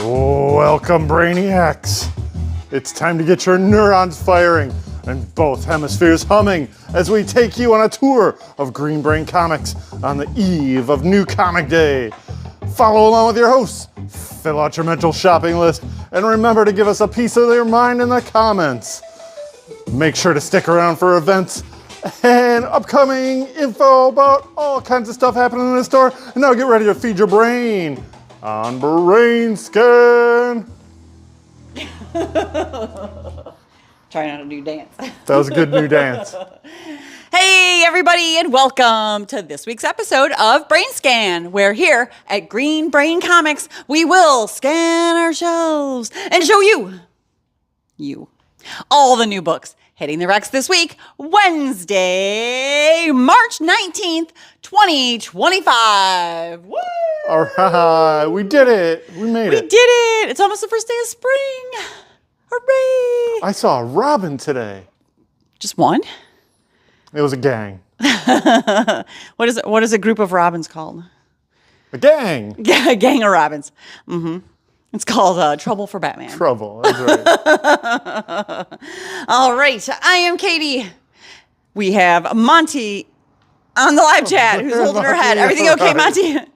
Welcome, Brainiacs. It's time to get your neurons firing and both hemispheres humming as we take you on a tour of Green Brain Comics on the eve of New Comic Day. Follow along with your hosts, fill out your mental shopping list, and remember to give us a piece of your mind in the comments. Make sure to stick around for events and upcoming info about all kinds of stuff happening in the store. And now get ready to feed your brain on BrainScan. Trying out a new dance. That was a good new dance. Hey, everybody, and welcome to this week's episode of BrainScan, where here at Green Brain Comics, we will scan our shelves and show you, all the new books hitting the Rex this week, Wednesday, March 19th, 2025. Woo! All right, we did it. We made it. We did it. It's almost the first day of spring. Hooray! I saw a robin today. Just one? It was a gang. What is a group of robins called? A gang. Yeah, a gang of robins. Mm-hmm. It's called Trouble for Batman. Trouble, that's right. All right, I am Katie. We have Monty on the live chat who's holding her head. Everything okay, Monty? A group of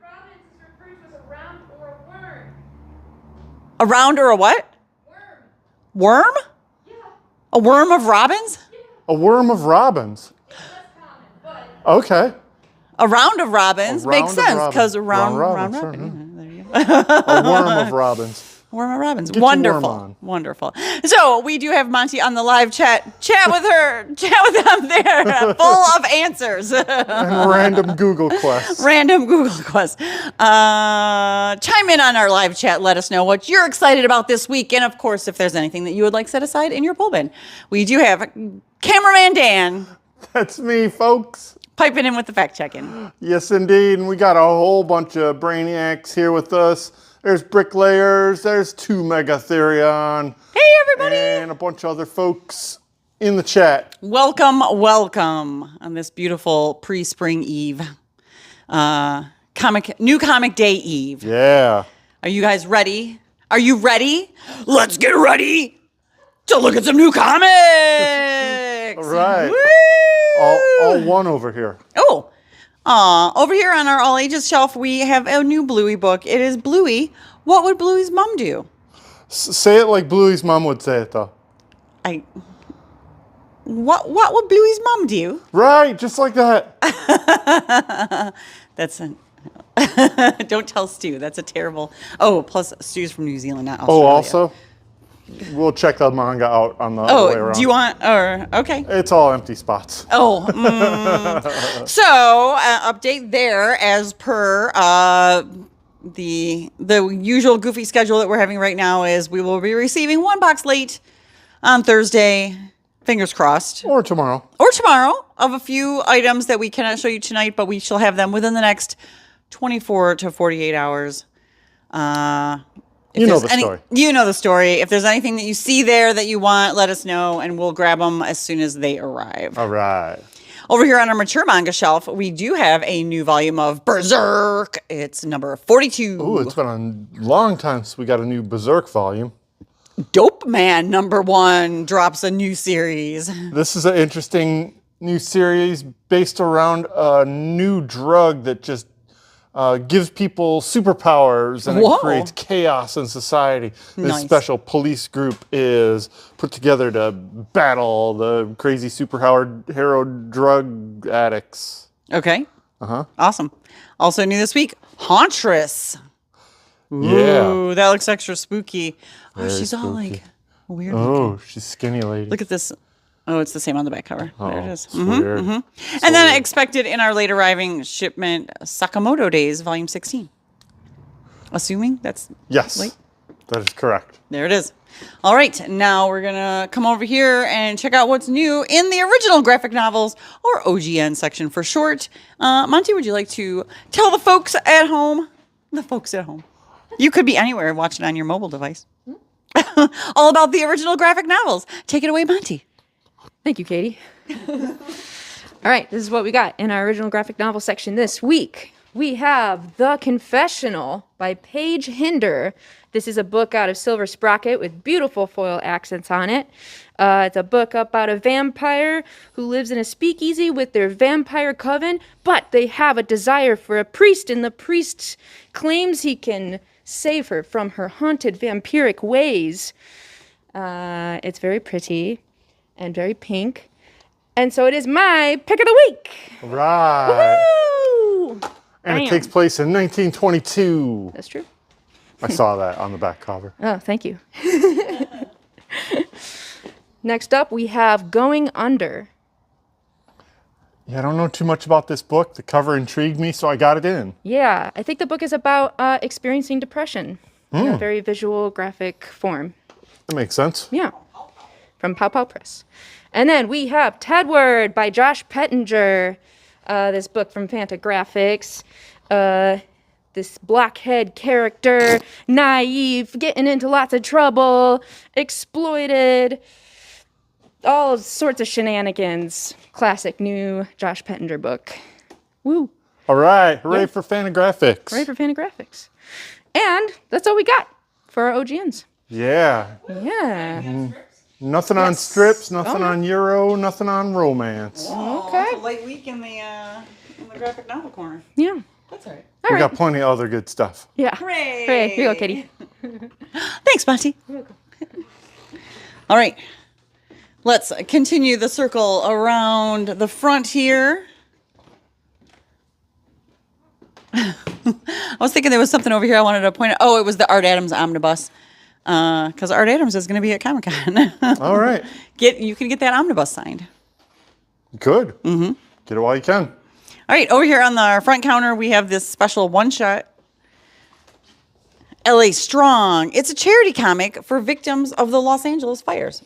robins is referred to as a round or a worm. A round or a what? Worm. Worm? Yeah. A worm of robins? A worm of robins. It's less common, but Okay. A round of robins A round makes of sense robins. because a round Round robin. robin, sure, Yeah, there you go. A worm of robins. Worm of robins. Get your worm Wonderful. on. Wonderful. So we do have Monty on the live chat. Chat with her. Chat with them there. Full of answers. And random Google quests. Random Google quest. Chime in on our live chat. Let us know what you're excited about this week. And of course, if there's anything that you would like set aside in your pull bin. We do have cameraman Dan That's me, folks. piping in with the fact checking. Yes, indeed. And we got a whole bunch of Brainiacs here with us. There's Bricklayers. There's 2 Megatherion. Hey, everybody. And a bunch of other folks in the chat. Welcome on this beautiful pre-spring eve. New Comic Day Eve. Yeah. Are you guys ready? Are you ready? Let's get ready to look at some new comics. All right. Woo! All one over here. Oh, over here on our all ages shelf, we have a new Bluey book. It is Bluey. What would Bluey's mom do? Say it like Bluey's mom would say it, though. What would Bluey's mom do? Right, just like that. Don't tell Stu. That's a terrible. Oh, plus Stu's from New Zealand, not Australia. Oh, also, we'll check the manga out on the way around. Do you want? Or okay. It's all empty spots. So, update there as per the usual goofy schedule that we're having right now is we will be receiving one box late on Thursday, fingers crossed. Or tomorrow. Of a few items that we cannot show you tonight, but we shall have them within the next 24 to 48 hours. You know the story. You know the story. If there's anything that you see there that you want, let us know, and we'll grab them as soon as they arrive. All right. Over here on our mature manga shelf, we do have a new volume of Berserk. It's number 42. Ooh, it's been a long time since we got a new Berserk volume. Dope Man number 1 drops a new series. This is an interesting new series based around a new drug that just gives people superpowers and Whoa. it creates chaos in society. This Nice. special police group is put together to battle the crazy superpowered hero drug addicts. Okay. Uh-huh. Awesome. Also new this week, Hauntress. Yeah. Ooh, that looks extra spooky. Oh, Very she's all spooky. like weird. Oh, she's skinny lady. Look at this. Oh, it's the same on the back cover. There it is. It's weird. And then expected in our late arriving shipment, Sakamoto Days, Volume 16. Assuming that's Yes, late. that is correct. There it is. All right, now we're going to come over here and check out what's new in the original graphic novels, or OGN section for short. Monty, would you like to tell the folks at home? You could be anywhere watching on your mobile device. All about the original graphic novels. Take it away, Monty. Thank you, Katie. All right, this is what we got in our original graphic novel section this week. we have The Confessional by Paige Hinder. This is a book out of Silver Sprocket with beautiful foil accents on it. It's a book about a vampire who lives in a speakeasy with their vampire coven, but they have a desire for a priest, and the priest claims he can save her from her haunted vampiric ways. It's very pretty and very pink. And so it is my pick of the week. Right. Woo! And it Bam. takes place in 1922. That's true. I saw that on the back cover. Oh, thank you. Next up, we have Going Under. Yeah, I don't know too much about this book. The cover intrigued me, so I got it in. Yeah, I think the book is about experiencing depression in a very visual, graphic form. That makes sense. Yeah, from Pow Pow Press. And then we have Tedward by Josh Pettinger. This book from Fantagraphics. This blockhead character, naive, getting into lots of trouble, exploited, all sorts of shenanigans. Classic new Josh Pettinger book. Woo. All right. Hooray Yeah. for Fantagraphics. Right for Fantagraphics. And that's all we got for our OGNs. Yeah. Yeah. Nothing on strips, nothing Oh. on Euro, nothing on romance. Okay. It's a light week in the graphic novel corner. Yeah. That's all right. All We right. got plenty of other good stuff. Yeah. Hooray! Hooray. Here you go, Kitty. Thanks, Monty. All right. Let's continue the circle around the front here. I was thinking there was something over here I wanted to point out. Oh, it was the Art Adams omnibus. Because Art Adams is going to be at Comic-Con. All right. You can get that omnibus signed. Good. Mm-hmm. Get it while you can. All right, over here on the front counter, we have this special one-shot. LA Strong. It's a charity comic for victims of the Los Angeles fires.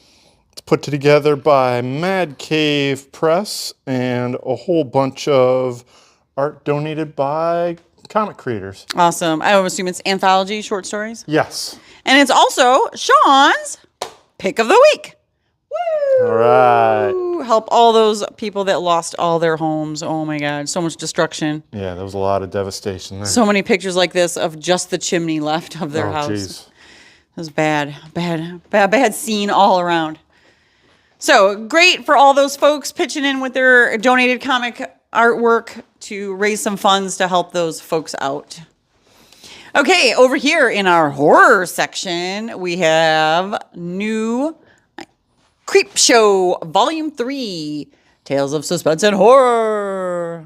It's put together by Mad Cave Press and a whole bunch of art donated by comic creators. Awesome. I would assume it's anthology short stories. Yes. And it's also Sean's pick of the week. Woo! All right. Help all those people that lost all their homes. Oh my God, so much destruction. Yeah, there was a lot of devastation there. So many pictures like this of just the chimney left of their house. Jeez. It was bad scene all around. So great for all those folks pitching in with their donated comic artwork to raise some funds to help those folks out. Okay, over here in our horror section, we have new Creep Show Volume 3, Tales of Suspense and Horror.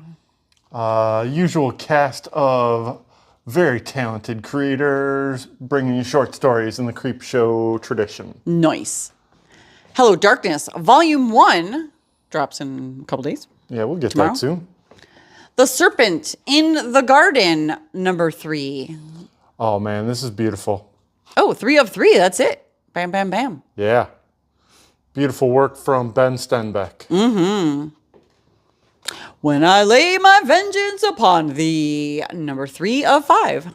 Usual cast of very talented creators bringing you short stories in the Creep Show tradition. Nice. Hello Darkness, Volume 1, drops in a couple days. Yeah, we'll get Tomorrow? that soon. The Serpent in the Garden, number 3. Oh man, this is beautiful. Oh, 3 of 3, that's it. Bam, bam, bam. Yeah. Beautiful work from Ben Stenbeck. When I lay my vengeance upon thee, number 3 of 5.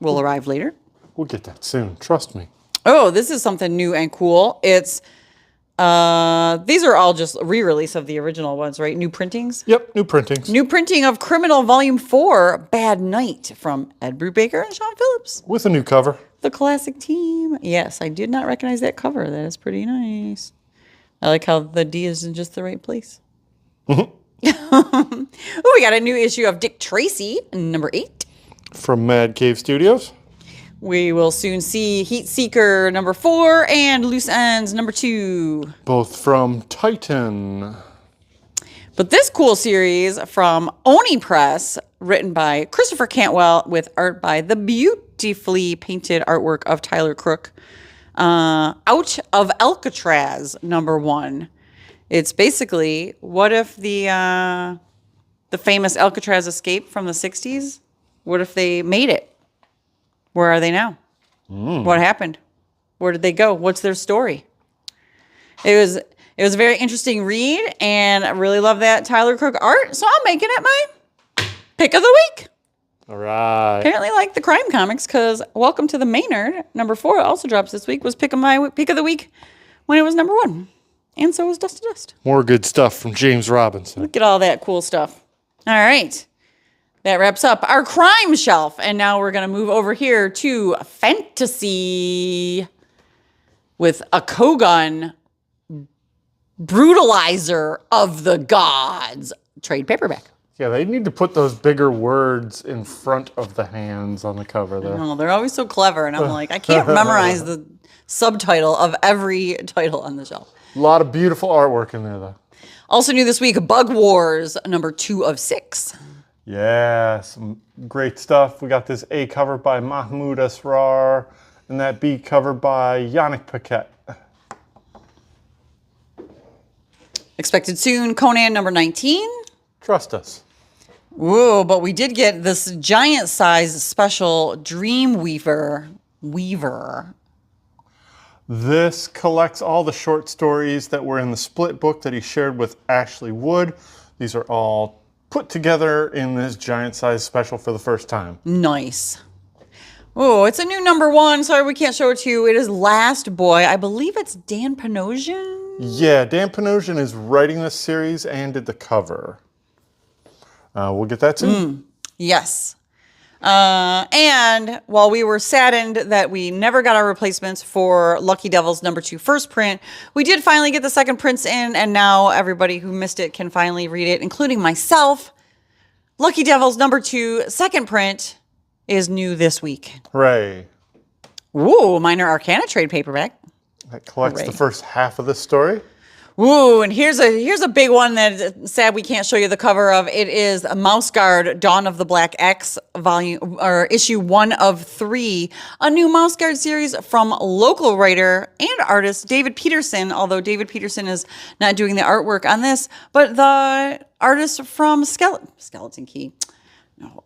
Will arrive later. We'll get that soon, trust me. Oh, this is something new and cool. It's, these are all just re-release of the original ones, right? New printings? Yep, new printings. New printing of Criminal Volume 4, Bad Night, from Ed Brubaker and Sean Phillips. With a new cover. The classic team. Yes, I did not recognize that cover. That is pretty nice. I like how the D is in just the right place. Oh, we got a new issue of Dick Tracy, number 8. From Mad Cave Studios. We will soon see Heat Seeker, number 4, and Loose Ends, number 2. Both from Titan. But this cool series from Oni Press, written by Christopher Cantwell, with art by the beautifully painted artwork of Tyler Crook. Out of Alcatraz, number 1. It's basically, what if the famous Alcatraz escape from the 60s? What if they made it? Where are they now? What happened? Where did they go? What's their story? It was a very interesting read, and I really love that Tyler Crook art, so I'm making it my pick of the week. All right. Apparently like the crime comics, because Welcome to the Maynard, number 4, also drops this week, was pick of the week when it was number 1. And so was Dust to Dust. More good stuff from James Robinson. Look at all that cool stuff. All right. That wraps up our crime shelf. And now we're going to move over here to fantasy with a Kogan Brutalizer of the Gods trade paperback. Yeah, they need to put those bigger words in front of the hands on the cover there. Oh, they're always so clever. And I'm like, I can't memorize the subtitle of every title on the shelf. A lot of beautiful artwork in there, though. Also new this week, Bug Wars, number 2 of 6. Yeah, some great stuff. We got this A cover by Mahmoud Asrar, and that B cover by Yannick Paquette. Expected soon, Conan, number 19. Trust us. Whoa, but we did get this giant size special Dreamweaver Weaver. This collects all the short stories that were in the split book that he shared with Ashley Wood. These are all put together in this giant size special for the first time. Nice. Oh, it's a new number 1. Sorry we can't show it to you. It is Last Boy. I believe it's Dan Panosian. Yeah, Dan Panosian is writing this series and did the cover. We'll get that soon. Yes. And while we were saddened that we never got our replacements for Lucky Devils number 2 first print, we did finally get the second prints in, and now everybody who missed it can finally read it, including myself. Lucky Devils number 2 second print is new this week. Hooray. Ooh, Minor Arcana trade paperback. That collects Hooray. the first half of the story. Ooh, and here's a big one that sad we can't show you the cover of. It is a Mouse Guard Dawn of the Black X volume or issue 1 of 3, a new Mouse Guard series from local writer and artist David Peterson. Although David Peterson is not doing the artwork on this, but the artist from Skeleton Key,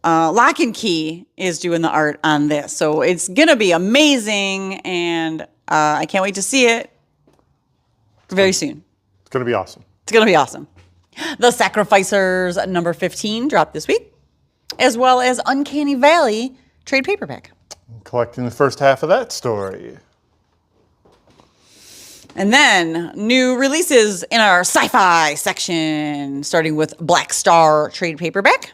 Lock and Key is doing the art on this. So it's gonna be amazing, and I can't wait to see it very soon. It's going to be awesome. It's going to be awesome. The Sacrificers number 15 dropped this week, as well as Uncanny Valley trade paperback. Collecting the first half of that story. And then new releases in our sci-fi section, starting with Black Star trade paperback.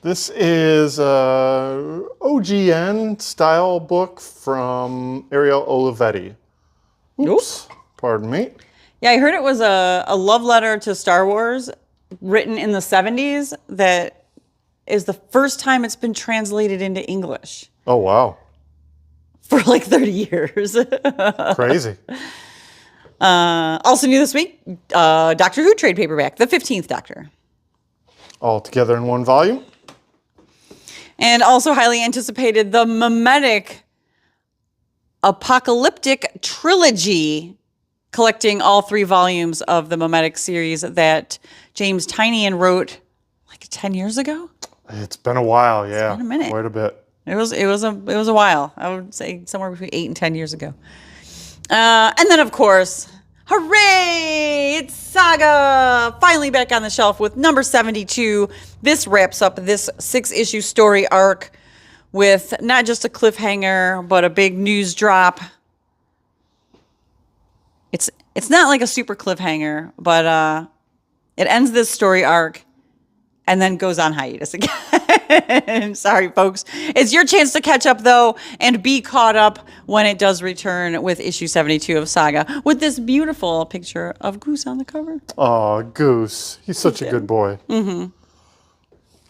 This is a OGN style book from Ariel Olivetti. Oops. Pardon me. Yeah, I heard it was a love letter to Star Wars written in the 70s that is the first time it's been translated into English. Oh, wow. For like 30 years. Crazy. Also new this week, Doctor Who trade paperback, the 15th Doctor. All together in one volume. And also highly anticipated, the Memetic Apocalyptic Trilogy, collecting all 3 volumes of the Memetic series that James Tynion wrote like 10 years ago. It's been a while, yeah. It's been a minute. Quite a bit. It was a while. I would say somewhere between 8 and 10 years ago. And then of course, hooray! It's Saga finally back on the shelf with number 72. This wraps up this 6-issue story arc with not just a cliffhanger, but a big news drop. It's not like a super cliffhanger, but it ends this story arc and then goes on hiatus again. Sorry, folks. It's your chance to catch up, though, and be caught up when it does return with issue 72 of Saga with this beautiful picture of Goose on the cover. Oh, Goose. He's such a good boy.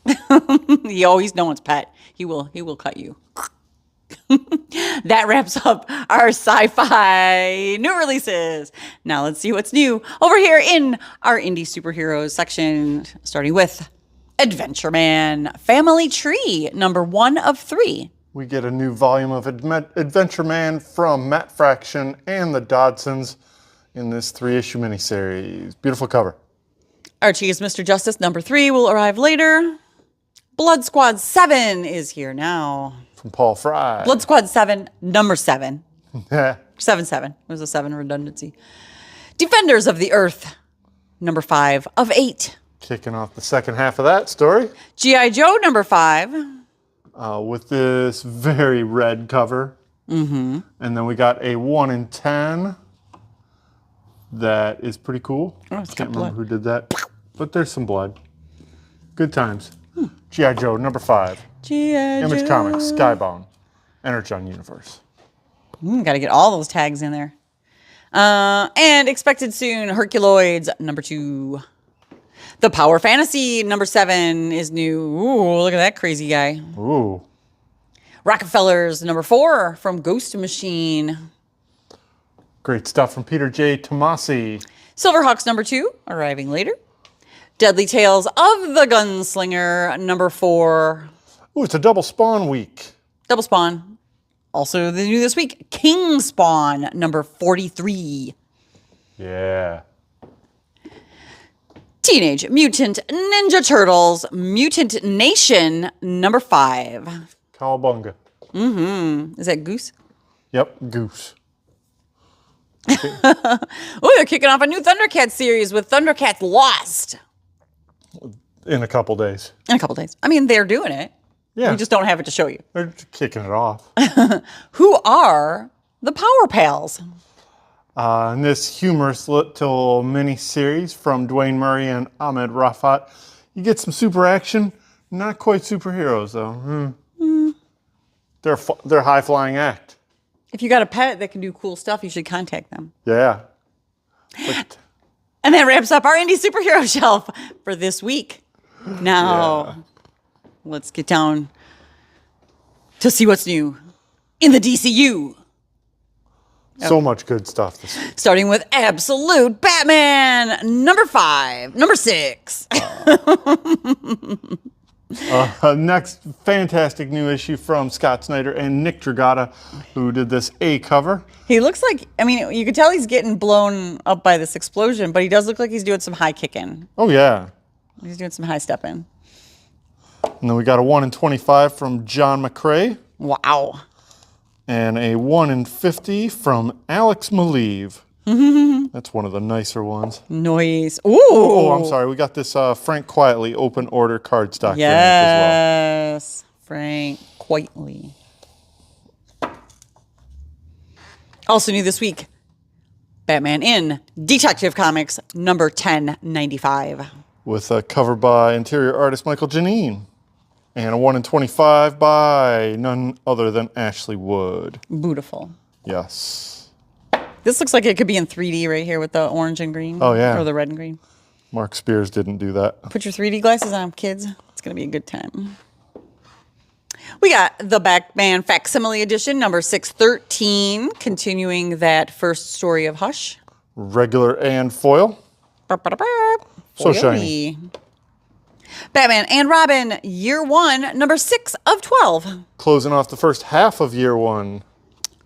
He's no one's pet. He will cut you. That wraps up our sci-fi new releases. Now let's see what's new over here in our indie superheroes section, starting with Adventure Man Family Tree, number 1 of 3. We get a new volume of Adventure Man from Matt Fraction and the Dodsons in this 3-issue miniseries. Beautiful cover. Archie is Mr. Justice, number 3, will arrive later. Blood Squad 7 is here now. From Paul Fry. Blood Squad 7, number 7. Yeah. 7-7. It was a 7 redundancy. Defenders of the Earth, number 5 of 8. Kicking off the second half of that story. G.I. Joe, number 5. With this very red cover. And then we got a 1 in 10 that is pretty cool. Oh, it's Can't got remember who did that, but there's some blood. Good times. G.I. Joe number 5. G.I. Image Joe. Comics, Skybound, Energon Universe. Got to get all those tags in there. And expected soon, Herculoids number 2. The Power Fantasy number 7 is new. Ooh, look at that crazy guy. Ooh. Rockefellers number 4 from Ghost Machine. Great stuff from Peter J. Tomasi. Silverhawks number 2 arriving later. Deadly Tales of the Gunslinger number 4. Ooh, it's a double Spawn week. Double Spawn. Also the new this week, King Spawn number 43. Yeah. Teenage Mutant Ninja Turtles Mutant Nation number 5. Cowabunga. Is that Goose? Yep, Goose. Oh, they're kicking off a new Thundercats series with Thundercats Lost. In a couple days. In a couple days. I mean, they're doing it. Yeah. We just don't have it to show you. They're kicking it off. Who are the Power Pals? In this humorous little mini-series from Dwayne Murray and Ahmed Rafat, you get some super action. Not quite superheroes, though. They're high-flying act. If you got a pet that can do cool stuff, you should contact them. Yeah. And that wraps up our indie superhero shelf for this week. Now, let's get down to see what's new in the DCU. So much good stuff this week. Starting with Absolute Batman, number 5, number 6. Next, fantastic new issue from Scott Snyder and Nick Dragata, who did this A cover. He looks like, I mean, you could tell he's getting blown up by this explosion, but he does look like he's doing some high kicking. Oh, yeah. He's doing some high stepping. And then we got a 1 in 25 from John McCrae. Wow. And a 1 in 50 from Alex Maleev. That's one of the nicer ones. Noise. Ooh. Oh, I'm sorry. We got this Frank Quietly open order cardstock variant as Yes. Frank Quietly. Also new this week, Batman in Detective Comics number 1095. well. With a cover by interior artist Michael Janine. And a 1 in 25 by none other than Ashley Wood. Beautiful. Yes. This looks like it could be in 3D right here with the orange and green. Oh, yeah. Or the red and green. Mark Spears didn't do that. Put your 3D glasses on, kids. It's going to be a good time. We got the Batman Facsimile Edition, number 613, continuing that first story of Hush. Regular and foil. So shiny. Batman and Robin, year 1, number 6 of 12. Closing off the first half of year 1.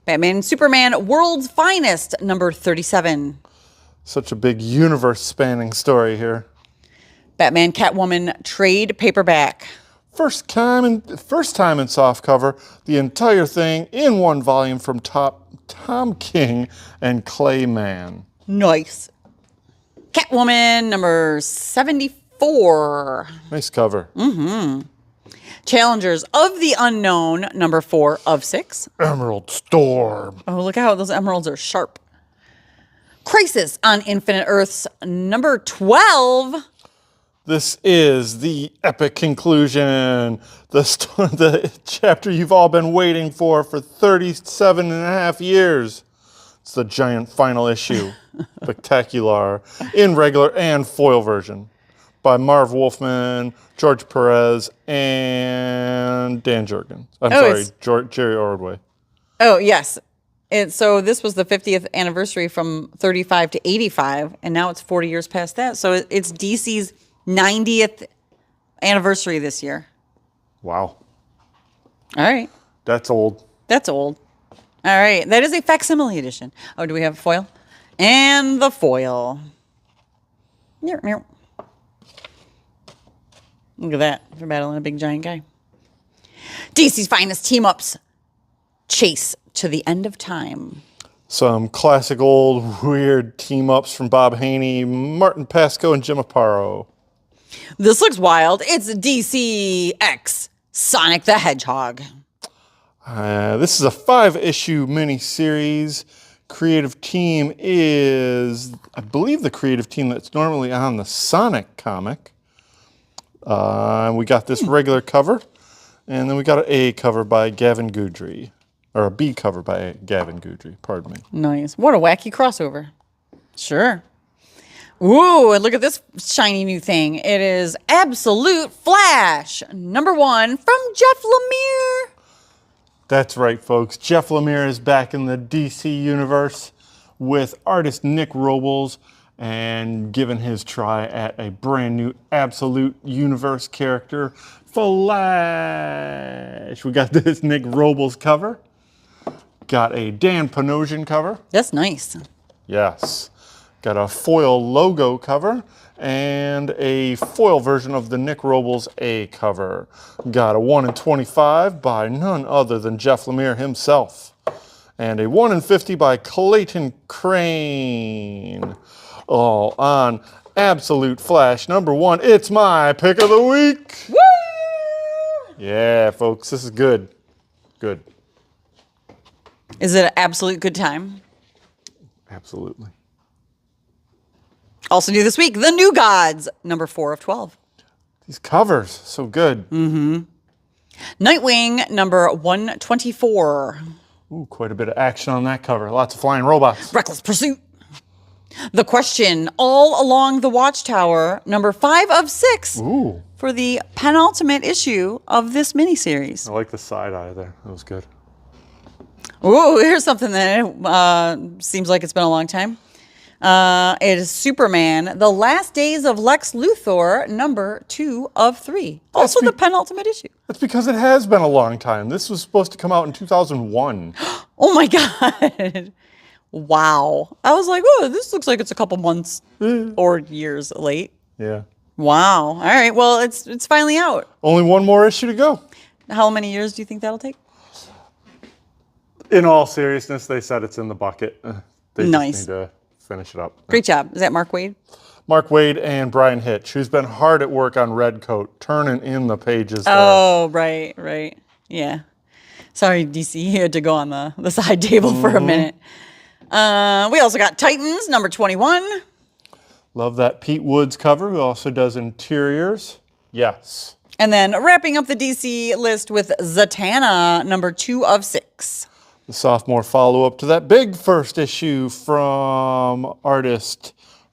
Batman and Superman, World's Finest, number 37. Such a big universe-spanning story here. Batman Catwoman trade paperback. First time in softcover, the entire thing in one volume from Tom King and Clayman. Nice. Catwoman, number 74. Nice cover. Challengers of the Unknown, number 4 of 6. Emerald Storm. Oh, look how those emeralds are sharp. Crisis on Infinite Earths, number 12. This is the epic conclusion, the chapter you've all been waiting for 37 and a half years. It's the giant final issue, spectacular, in regular and foil version, by Marv Wolfman, George Perez, and Dan Jurgens. Jerry Ordway. Oh, yes. So this was the 50th anniversary from 35 to 85, and now it's 40 years past that. So it's DC's 90th anniversary this year. Wow. All right. That's old. That's old. All right. That is a facsimile edition. Oh, do we have a foil? And the foil. Look at that. They're battling a big giant guy. DC's finest team-ups. Chase to the End of Time. Some classic old weird team-ups from Bob Haney, Martin Pasco, and Jim Aparo. This looks wild. It's DC X Sonic the Hedgehog. This is a 5-issue miniseries. Creative team is, I believe, the creative team that's normally on the Sonic comic. We got this regular cover, and then we got an A cover by Gavin Goudry, or a B cover by Gavin Goudry, pardon me. Nice. What a wacky crossover. Sure. Ooh, and look at this shiny new thing. It is Absolute Flash, #1 from Jeff Lemire. That's right, folks. Jeff Lemire is back in the DC universe with artist Nick Robles and giving his try at a brand new Absolute Universe character, Flash. We got this Nick Robles cover. Got a Dan Panosian cover. That's nice. Yes. Got a foil logo cover and a foil version of the Nick Robles A cover. Got a 1 in 25 by none other than Jeff Lemire himself. And a 1 in 50 by Clayton Crane. All on Absolute Flash #1. It's my pick of the week. Woo! Yeah, folks, this is good. Good. Is it an absolute good time? Absolutely. Also new this week, The New Gods, #4 of 12. These covers, so good. Nightwing, #124. Ooh, quite a bit of action on that cover. Lots of flying robots. Reckless Pursuit. The Question, All Along the Watchtower, #5 of 6. Ooh, For the penultimate issue of this miniseries. I like the side eye there. That was good. Ooh, here's something that seems like it's been a long time. It is Superman, The Last Days of Lex Luthor, #2 of 3. Also the penultimate issue. That's because it has been a long time. This was supposed to come out in 2001. Oh my God. Wow. I was like, oh, this looks like it's a couple months or years late. Yeah. Wow. All right. Well, it's finally out. Only one more issue to go. How many years do you think that'll take? In all seriousness, they said it's in the bucket. They Nice. just need to finish it up. Great job. Is that Mark Waid? Mark Waid and Brian Hitch, who's been hard at work on Red Coat, turning in the pages there. Oh, right. Yeah. Sorry, DC, you had to go on the side table for a minute. We also got Titans, #21. Love that Pete Woods cover, who also does interiors. Yes. And then wrapping up the DC list with Zatanna, #2 of 6. The sophomore follow-up to that big first issue from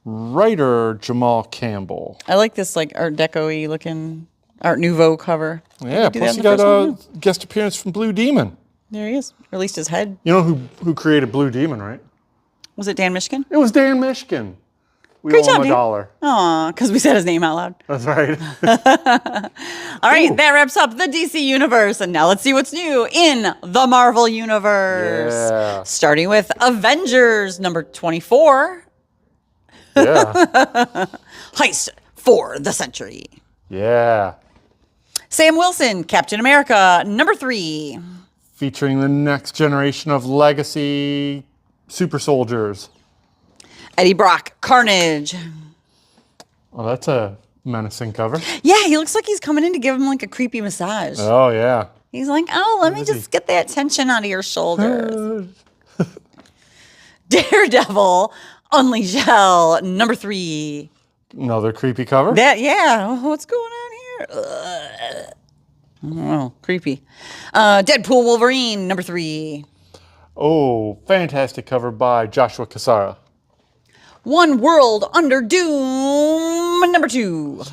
writer Jamal Campbell. I like this like Art Deco-y looking Art Nouveau cover. Yeah, Did plus that he in the got first one? a guest appearance from Blue Demon. There he is. Or at least his head. You know who created Blue Demon, right? Was it Dan Mishkin? It was Dan Mishkin. We Great owe job, him Dan. $1. Aw, because we said his name out loud. That's right. All right, that wraps up the DC universe. And now let's see what's new in the Marvel universe. Yeah. Starting with Avengers, #24. Yeah. Heist for the Century. Yeah. Sam Wilson, Captain America, #3. Featuring the next generation of legacy super soldiers. Eddie Brock, Carnage. Oh, that's a menacing cover. Yeah, he looks like he's coming in to give him like a creepy massage. Oh, yeah. He's like, oh, let me just get that tension out of your shoulders. Daredevil, Unleash Hell, #3. Another creepy cover. What's going on here? Oh, creepy. Deadpool, Wolverine, #3. Oh, fantastic cover by Joshua Cassara. One World Under Doom, #2.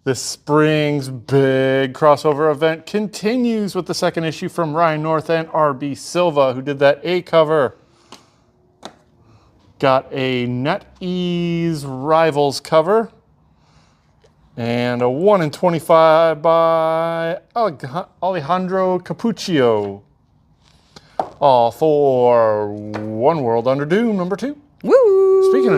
This spring's big crossover event continues with the second issue from Ryan North and R.B. Silva, who did that A cover. Got a NetEase Rivals cover. And a 1 in 25 by Alejandro Capuccio. All for One World Under Doom, #2. Woo! Speaking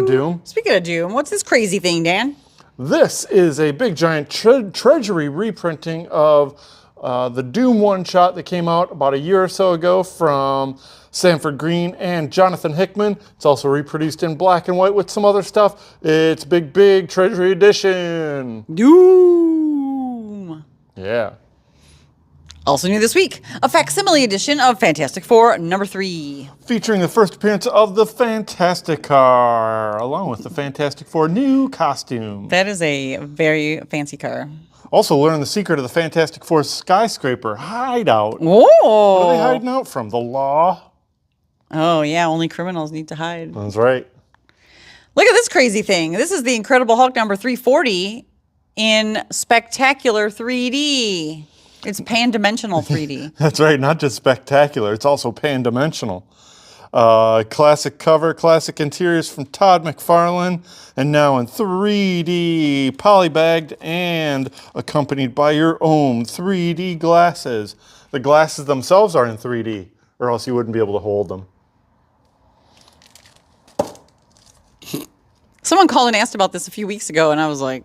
of Doom, what's this crazy thing, Dan? this is a big giant treasury reprinting of the Doom one-shot that came out about a year or so ago from Sanford Green and Jonathan Hickman. It's also reproduced in black and white with some other stuff. It's big treasury edition. Doom! Yeah. Also new this week, a facsimile edition of Fantastic Four, #3. Featuring the first appearance of the Fantastic Car, along with the Fantastic Four new costume. That is a very fancy car. Also, learn the secret of the Fantastic Four skyscraper hideout. Oh. What are they hiding out from? The law? Oh, yeah, only criminals need to hide. That's right. Look at this crazy thing. This is the Incredible Hulk number 340 in spectacular 3D. It's pan-dimensional 3D. That's right, not just spectacular, it's also pan-dimensional. Classic cover, classic interiors from Todd McFarlane, and now in 3D, polybagged and accompanied by your own 3D glasses. The glasses themselves are in 3D, or else you wouldn't be able to hold them. Someone called and asked about this a few weeks ago, and I was like,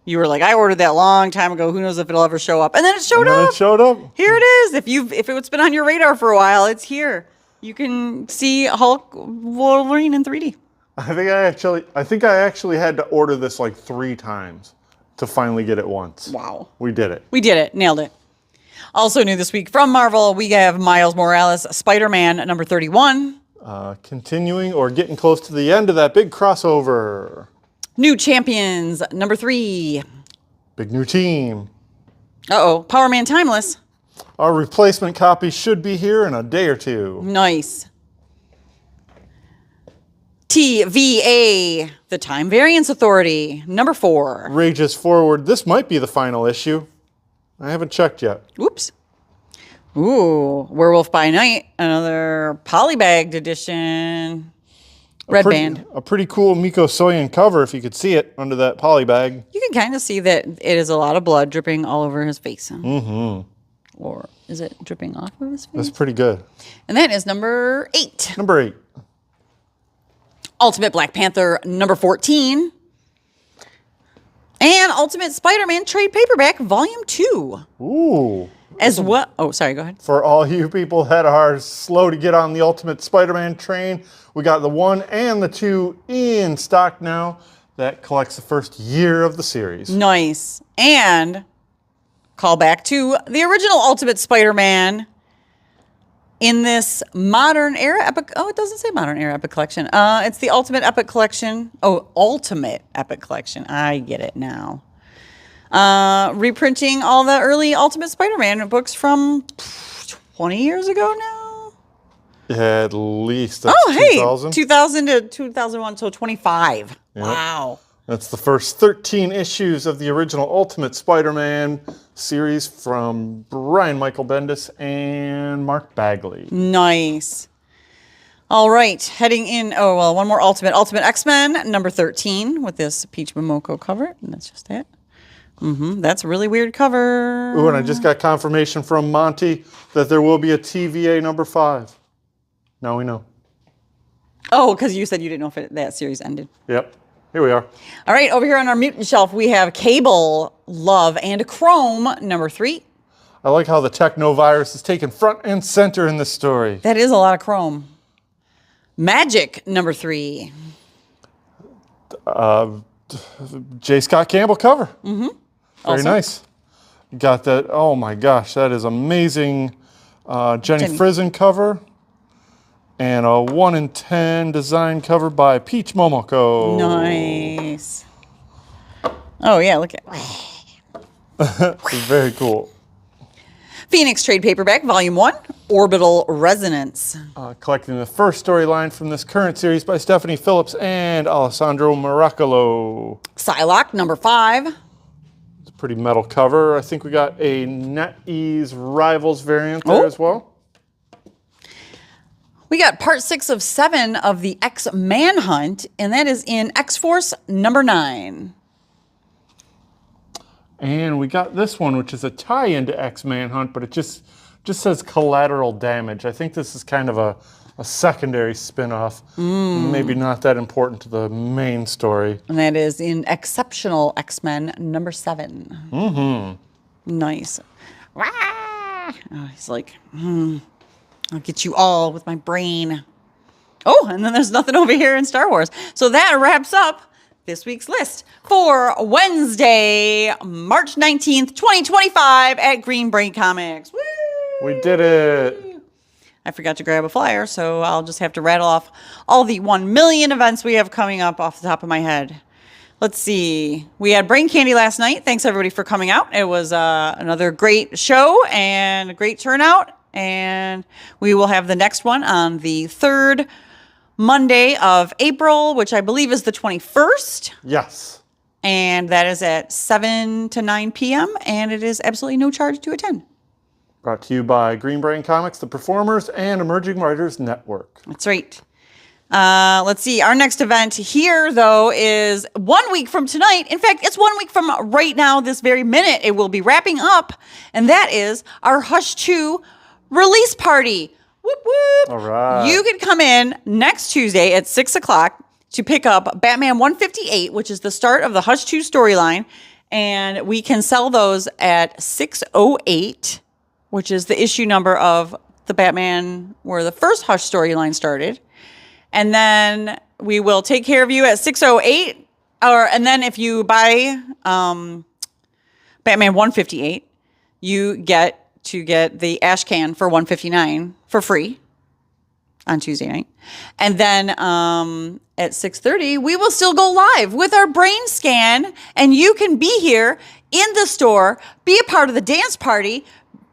you were like, I ordered that long time ago. Who knows if it'll ever show up? And then it showed up. It showed up. Here it is. If it's been on your radar for a while, it's here. You can see Hulk Wolverine in 3D. I think I actually had to order this like 3 times to finally get it once. Wow. We did it. We did it. Nailed it. Also new this week from Marvel, we have Miles Morales, Spider-Man number 31. Continuing or getting close to the end of that big crossover. New Champions number 3. Big new team. Uh-oh. Power Man Timeless. Our replacement copy should be here in a day or 2. Nice. TVA, the Time Variance Authority, number 4. Rages forward. This might be the final issue. I haven't checked yet. Oops. Ooh, Werewolf by Night, another polybagged edition. Red band. A pretty cool Miko Soyan cover if you could see it under that poly bag. You can kind of see that it is a lot of blood dripping all over his face. Mm-hmm. Or is it dripping off of his face? That's pretty good. And that is number 8. Number 8. Ultimate Black Panther, number 14. And Ultimate Spider-Man Trade Paperback, Volume 2. Ooh. As well. Oh, sorry, go ahead. For all you people that are slow to get on the Ultimate Spider-Man train, we got the 1 and the 2 in stock now. That collects the first year of the series. Nice. And call back to the original Ultimate Spider-Man in this modern era epic. Oh, it doesn't say modern era epic collection. It's the Ultimate Epic Collection. Oh, Ultimate Epic Collection. I get it now. Reprinting all the early Ultimate Spider-Man books from 20 years ago now. At least. That's 2000 to 2001, so 25. Yep. Wow. That's the first 13 issues of the original Ultimate Spider-Man series from Brian Michael Bendis and Mark Bagley. Nice. All right, heading in. Oh, well, one more Ultimate X-Men, number 13, with this Peach Momoko cover. And that's just it. That's a really weird cover. Ooh, and I just got confirmation from Monty that there will be a TVA number 5. Now we know. Oh, because you said you didn't know if that series ended. Yep. Here we are. All right, over here on our mutant shelf, we have Cable, Love, and Chrome, number 3. I like how the techno-virus is taken front and center in this story. That is a lot of Chrome. Magic, number 3. J. Scott Campbell cover. Very Also, nice. Got that. Oh my gosh, that is amazing. Jenny Frizen cover. And a 1 in 10 design cover by Peach Momoko. Nice. Oh, yeah, look at Very cool. Phoenix Trade Paperback, Volume 1, Orbital Resonance. Collecting the first storyline from this current series by Stephanie Phillips and Alessandro Miracolo. Psylocke, number 5. It's a pretty metal cover. I think we got a NetEase Rivals variant there as well. We got part 6 of 7 of the X-Manhunt, and that is in X-Force number 9. And we got this one, which is a tie-in to X-Manhunt, but it just says Collateral Damage. I think this is kind of a secondary spin-off. Maybe not that important to the main story. And that is in Exceptional X-Men number 7. Nice. Wah! Oh, he's like, I'll get you all with my brain. Oh, and then there's nothing over here in Star Wars. So that wraps up this week's list for Wednesday, March 19th, 2025 at Green Brain Comics. Woo! We did it. I forgot to grab a flyer, so I'll just have to rattle off all the 1 million events we have coming up off the top of my head. Let's see. We had Brain Candy last night. Thanks everybody for coming out. It was another great show and a great turnout. And we will have the next one on the 3rd Monday of April, which I believe is the 21st. Yes. And that is at 7 to 9 p.m. And it is absolutely no charge to attend. Brought to you by Green Brain Comics, the Performers, and Emerging Writers Network. That's right. Let's see. Our next event here, though, is 1 week from tonight. In fact, it's 1 week from right now, this very minute. It will be wrapping up. And that is our Hush 2 release party. Whoop, whoop. All right. You can come in next Tuesday at 6 o'clock to pick up Batman 158, which is the start of the Hush 2 storyline. And we can sell those at 608, which is the issue number of the Batman where the first Hush storyline started. And then we will take care of you at 608. And then if you buy Batman 158, you get to get the ash can for 159 for free on Tuesday night. And then at 6:30, we will still go live with our brain scan. And you can be here in the store, be a part of the dance party,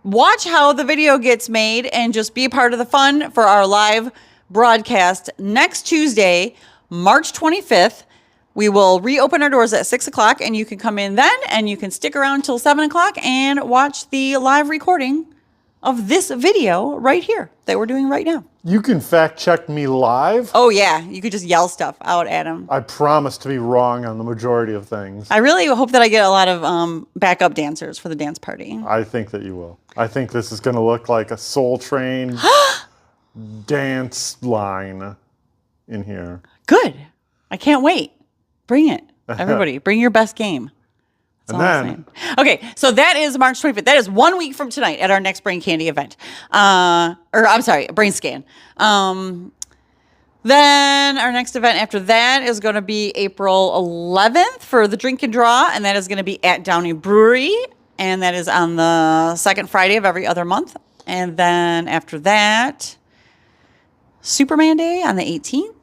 watch how the video gets made, and just be a part of the fun for our live broadcast next Tuesday, March 25th. We will reopen our doors at 6 o'clock, and you can come in then, and you can stick around till 7 o'clock and watch the live recording of this video right here that we're doing right now. You can fact check me live. Oh, yeah. You could just yell stuff out at him. I promise to be wrong on the majority of things. I really hope that I get a lot of backup dancers for the dance party. I think that you will. I think this is going to look like a Soul Train dance line in here. Good. I can't wait. Bring it. Everybody, bring your best game. That's And all I'm then- saying. Okay, so that is March 25th. That is 1 week from tonight at our next Brain Candy event. I'm sorry, Brain Scan. Then our next event after that is going to be April 11th for the Drink and Draw, and that is going to be at Downey Brewery, and that is on the second Friday of every other month. And then after that, Superman Day on the 18th.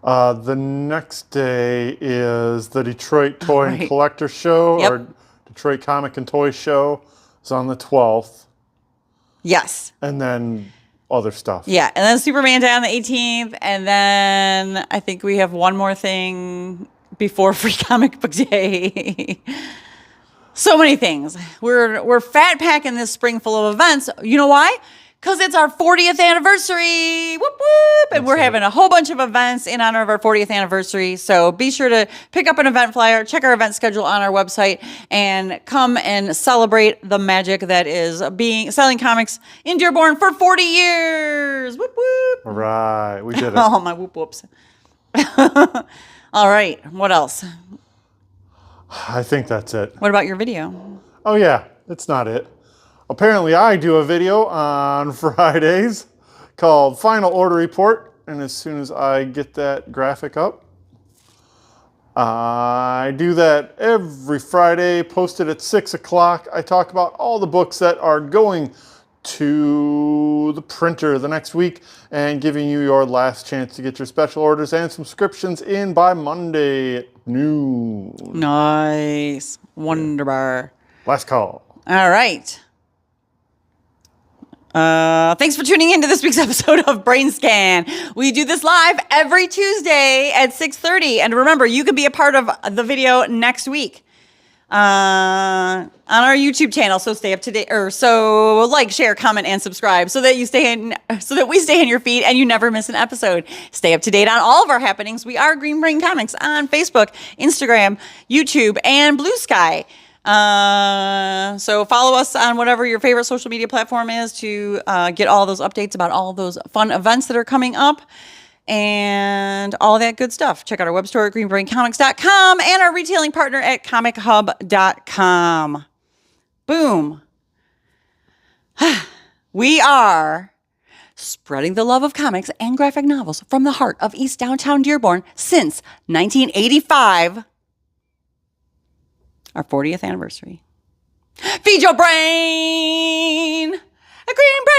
The next day is the Detroit Toy and Right. Collector Show, Yep. or Detroit Comic and Toy Show. It's on the 12th. Yes. And then other stuff. Yeah, and then Superman Day on the 18th, and then I think we have one more thing before Free Comic Book Day. So many things. We're fat packing this spring full of events. You know why? Because it's our 40th anniversary. Whoop, whoop. And we're having a whole bunch of events in honor of our 40th anniversary. So be sure to pick up an event flyer, check our event schedule on our website, and come and celebrate the magic that is selling comics in Dearborn for 40 years. Whoop, whoop. All right. We did it. Oh, my whoop whoops. All right. What else? I think that's it. What about your video? Oh, yeah. It's not it. Apparently, I do a video on Fridays called Final Order Report. And as soon as I get that graphic up, I do that every Friday, posted at 6 o'clock. I talk about all the books that are going to the printer the next week and giving you your last chance to get your special orders and subscriptions in by Monday at noon. Nice. Wonderbar. Last call. All right. Thanks for tuning in to this week's episode of Brain Scan. We do this live every Tuesday at 6:30. And remember, you can be a part of the video next week on our YouTube channel. So stay up to date, or so like, share, comment, and subscribe so that we stay in your feed and you never miss an episode. Stay up to date on all of our happenings. We are Green Brain Comics on Facebook, Instagram, YouTube, and Blue Sky. So follow us on whatever your favorite social media platform is to get all those updates about all those fun events that are coming up and all that good stuff. Check out our web store at greenbraincomics.com and our retailing partner at COMICHUB.com. Boom. We are spreading the love of comics and graphic novels from the heart of East Downtown Dearborn since 1985. Our 40th anniversary. Feed your brain! A green brain!